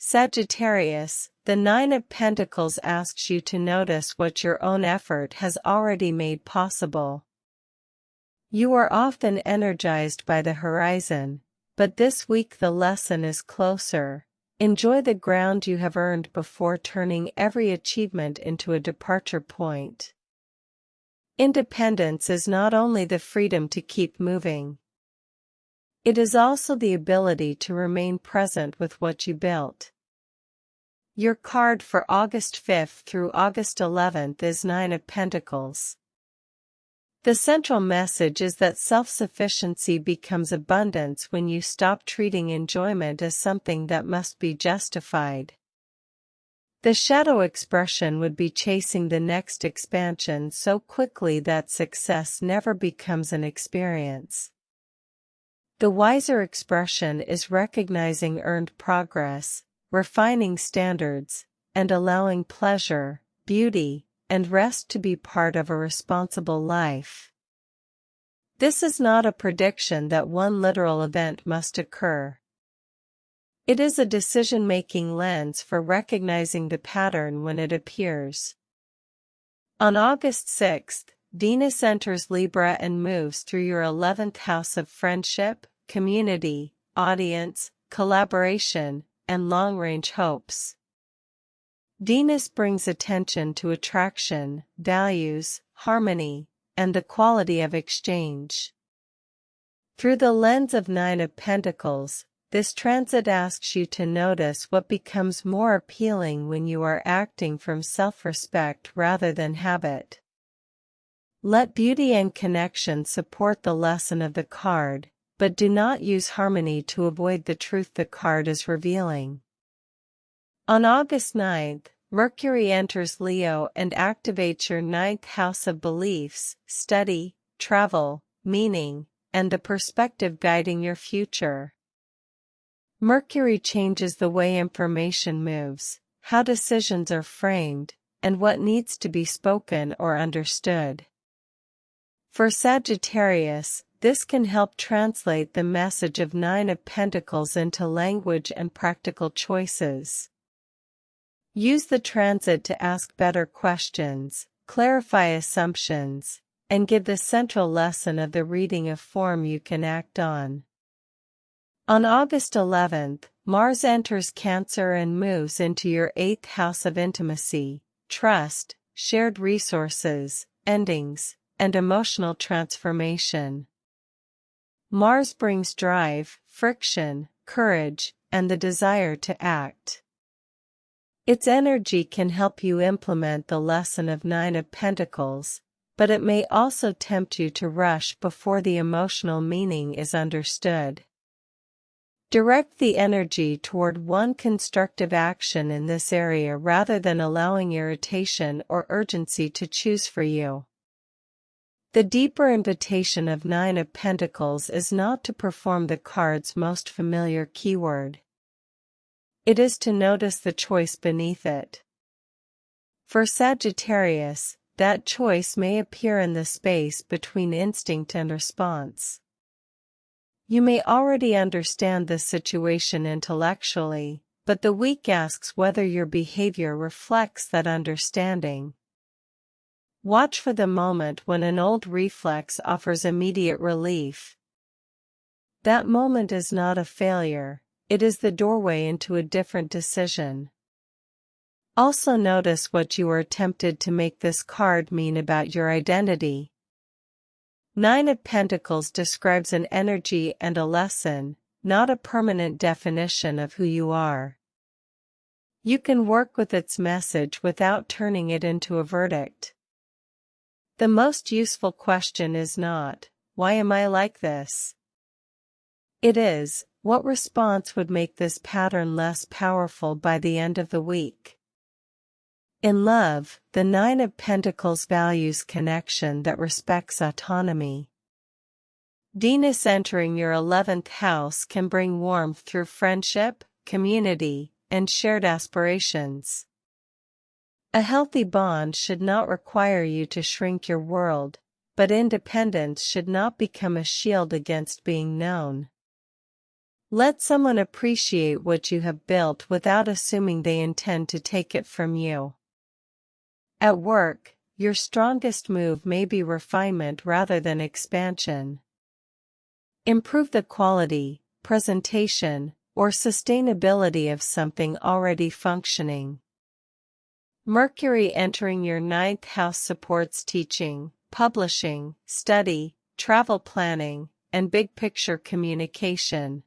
Sagittarius, the Nine of Pentacles asks you to notice what your own effort has already made possible. You are often energized by the horizon, but this week the lesson is closer. Enjoy the ground you have earned before turning every achievement into a departure point. Independence is not only the freedom to keep moving. It is also the ability to remain present with what you built. Your card for August 5th through August 11th is Nine of Pentacles. The central message is that self-sufficiency becomes abundance when you stop treating enjoyment as something that must be justified. The shadow expression would be chasing the next expansion so quickly that success never becomes an experience. The wiser expression is recognizing earned progress, refining standards, and allowing pleasure, beauty, and rest to be part of a responsible life. This is not a prediction that one literal event must occur. It is a decision-making lens for recognizing the pattern when it appears. On August 6th, Venus enters Libra and moves through your 11th house of friendship, community, audience, collaboration, and long-range hopes. Venus brings attention to attraction, values, harmony, and the quality of exchange. Through the lens of Nine of Pentacles, this transit asks you to notice what becomes more appealing when you are acting from self-respect rather than habit. Let beauty and connection support the lesson of the card, but do not use harmony to avoid the truth the card is revealing. On August 9th, Mercury enters Leo and activates your 9th house of beliefs, study, travel, meaning, and the perspective guiding your future. Mercury changes the way information moves, how decisions are framed, and what needs to be spoken or understood. For Sagittarius, this can help translate the message of Nine of Pentacles into language and practical choices. Use the transit to ask better questions, clarify assumptions, and give the central lesson of the reading a form you can act on. On August 11th, Mars enters Cancer and moves into your 8th house of intimacy, trust, shared resources, endings, and emotional transformation. Mars brings drive, friction, courage, and the desire to act. Its energy can help you implement the lesson of Nine of Pentacles, but it may also tempt you to rush before the emotional meaning is understood. Direct the energy toward one constructive action in this area rather than allowing irritation or urgency to choose for you. The deeper invitation of Nine of Pentacles is not to perform the card's most familiar keyword. It is to notice the choice beneath it. For Sagittarius, that choice may appear in the space between instinct and response. You may already understand the situation intellectually, but the week asks whether your behavior reflects that understanding. Watch for the moment when an old reflex offers immediate relief. That moment is not a failure. It is the doorway into a different decision. Also notice what you are tempted to make this card mean about your identity. Nine of Pentacles describes an energy and a lesson, not a permanent definition of who you are. You can work with its message without turning it into a verdict. The most useful question is not, "Why am I like this?" It is, what response would make this pattern less powerful by the end of the week? In love, the Nine of Pentacles values connection that respects autonomy. Venus entering your 11th house can bring warmth through friendship, community, and shared aspirations. A healthy bond should not require you to shrink your world, but independence should not become a shield against being known. Let someone appreciate what you have built without assuming they intend to take it from you. At work, your strongest move may be refinement rather than expansion. Improve the quality, presentation, or sustainability of something already functioning. Mercury entering your ninth house supports teaching, publishing, study, travel planning, and big-picture communication.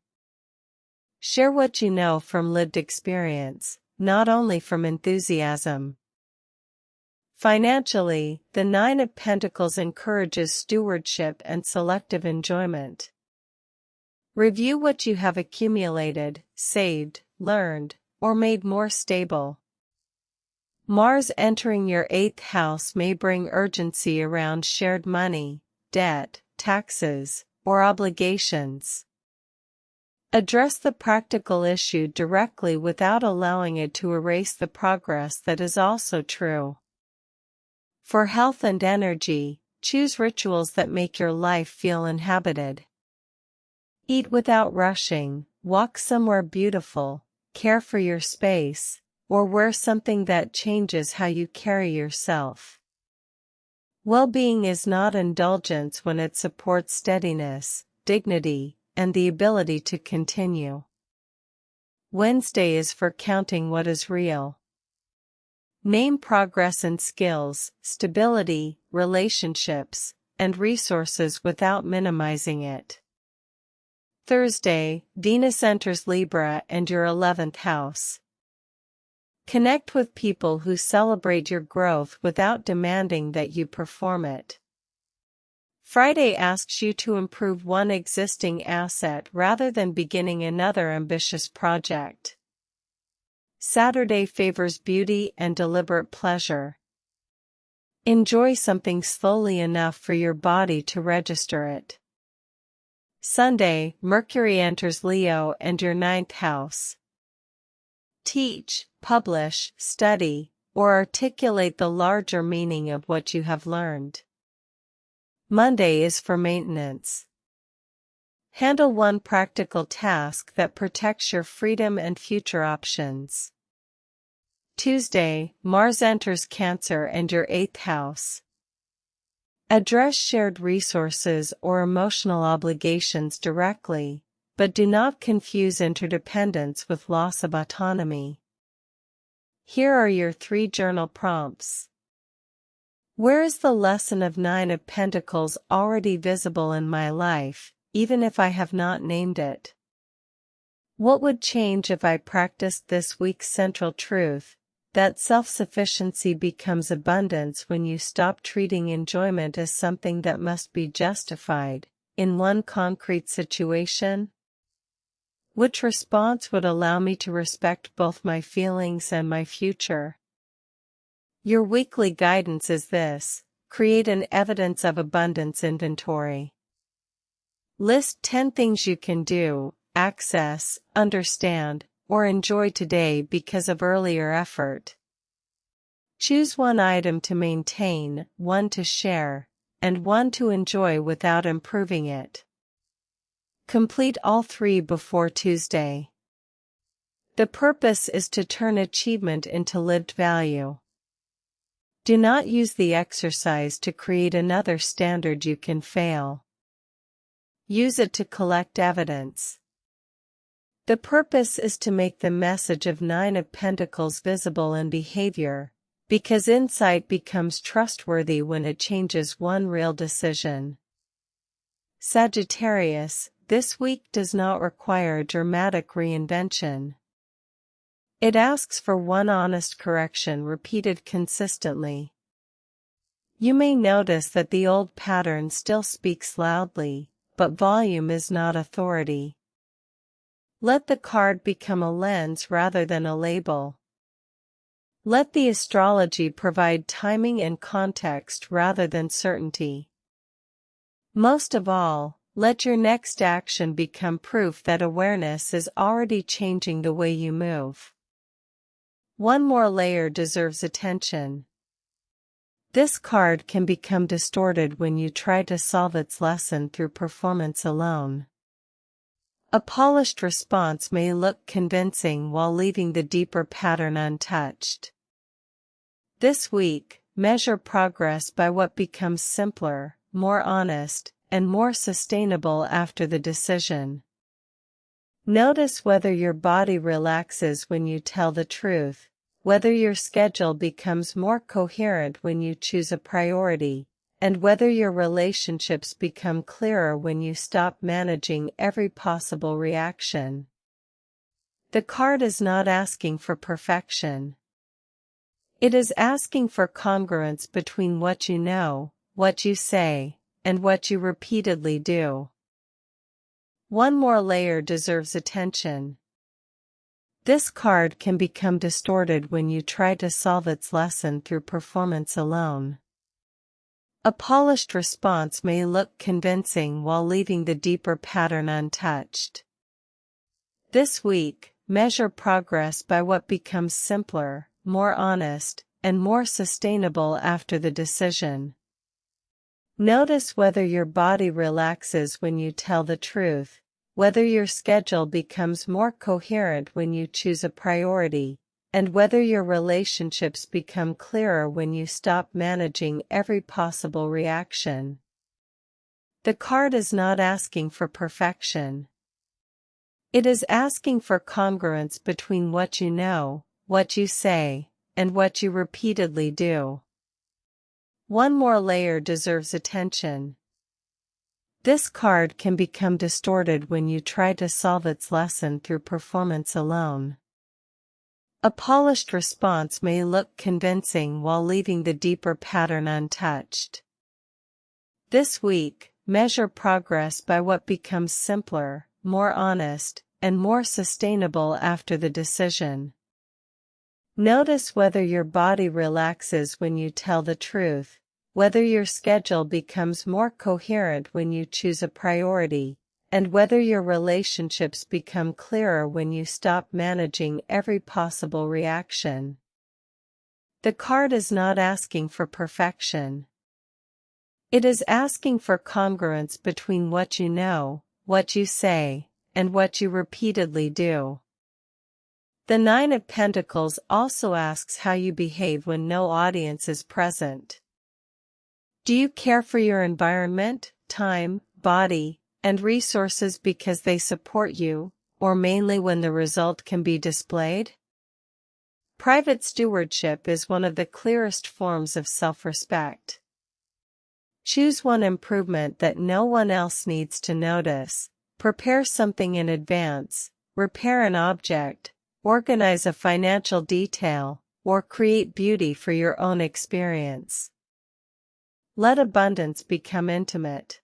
Share what you know from lived experience, not only from enthusiasm. Financially, the Nine of Pentacles encourages stewardship and selective enjoyment. Review what you have accumulated, saved, learned, or made more stable. Mars entering your 8th house may bring urgency around shared money, debt, taxes, or obligations. Address the practical issue directly without allowing it to erase the progress that is also true. For health and energy, choose rituals that make your life feel inhabited. Eat without rushing, walk somewhere beautiful, care for your space, or wear something that changes how you carry yourself. Well-being is not indulgence when it supports steadiness, dignity, and the ability to continue. Wednesday is for counting what is real. Name progress in skills, stability, relationships, and resources without minimizing it. Thursday, Venus enters Libra and your 11th house. Connect with people who celebrate your growth without demanding that you perform it. Friday asks you to improve one existing asset rather than beginning another ambitious project. Saturday favors beauty and deliberate pleasure. Enjoy something slowly enough for your body to register it. Sunday, Mercury enters Leo and your 9th house. Teach, publish, study, or articulate the larger meaning of what you have learned. Monday is for maintenance. Handle one practical task that protects your freedom and future options. Tuesday, Mars enters Cancer and your 8th house. Address shared resources or emotional obligations directly, but do not confuse interdependence with loss of autonomy. Here are your 3 journal prompts. Where is the lesson of Nine of Pentacles already visible in my life, even if I have not named it? What would change if I practiced this week's central truth, that self-sufficiency becomes abundance when you stop treating enjoyment as something that must be justified, in one concrete situation? Which response would allow me to respect both my feelings and my future? Your weekly guidance is this: create an evidence of abundance inventory. List 10 things you can do, access, understand, or enjoy today because of earlier effort. Choose one item to maintain, one to share, and one to enjoy without improving it. Complete all 3 before Tuesday. The purpose is to turn achievement into lived value. Do not use the exercise to create another standard you can fail. Use it to collect evidence. The purpose is to make the message of Nine of Pentacles visible in behavior, because insight becomes trustworthy when it changes one real decision. Sagittarius, this week does not require a dramatic reinvention. It asks for one honest correction repeated consistently. You may notice that the old pattern still speaks loudly, but volume is not authority. Let the card become a lens rather than a label. Let the astrology provide timing and context rather than certainty. Most of all, let your next action become proof that awareness is already changing the way you move. One more layer deserves attention. This card can become distorted when you try to solve its lesson through performance alone. A polished response may look convincing while leaving the deeper pattern untouched. This week, measure progress by what becomes simpler, more honest, and more sustainable after the decision. Notice whether your body relaxes when you tell the truth, whether your schedule becomes more coherent when you choose a priority, and whether your relationships become clearer when you stop managing every possible reaction. The card is not asking for perfection. It is asking for congruence between what you know, what you say, and what you repeatedly do. One more layer deserves attention. This card can become distorted when you try to solve its lesson through performance alone. A polished response may look convincing while leaving the deeper pattern untouched. This week, measure progress by what becomes simpler, more honest, and more sustainable after the decision. Notice whether your body relaxes when you tell the truth, whether your schedule becomes more coherent when you choose a priority, and whether your relationships become clearer when you stop managing every possible reaction. The card is not asking for perfection. It is asking for congruence between what you know, what you say, and what you repeatedly do. One more layer deserves attention. This card can become distorted when you try to solve its lesson through performance alone. A polished response may look convincing while leaving the deeper pattern untouched. This week, measure progress by what becomes simpler, more honest, and more sustainable after the decision. Notice whether your body relaxes when you tell the truth, whether your schedule becomes more coherent when you choose a priority, and whether your relationships become clearer when you stop managing every possible reaction. The card is not asking for perfection. It is asking for congruence between what you know, what you say, and what you repeatedly do. The Nine of Pentacles also asks how you behave when no audience is present. Do you care for your environment, time, body, and resources because they support you, or mainly when the result can be displayed? Private stewardship is one of the clearest forms of self-respect. Choose one improvement that no one else needs to notice, prepare something in advance, repair an object, organize a financial detail, or create beauty for your own experience. Let abundance become intimate.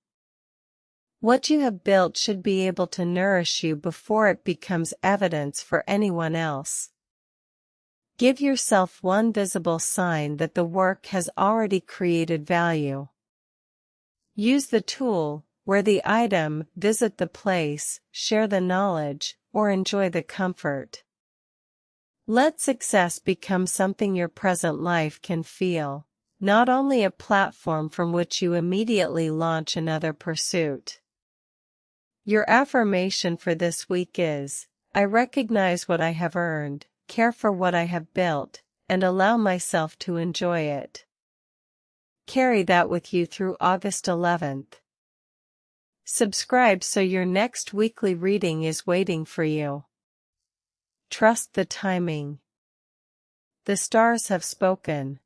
What you have built should be able to nourish you before it becomes evidence for anyone else. Give yourself one visible sign that the work has already created value. Use the tool, wear the item, visit the place, share the knowledge, or enjoy the comfort. Let success become something your present life can feel, not only a platform from which you immediately launch another pursuit. Your affirmation for this week is, I recognize what I have earned, care for what I have built, and allow myself to enjoy it. Carry that with you through August 11th. Subscribe so your next weekly reading is waiting for you. Trust the timing. The stars have spoken.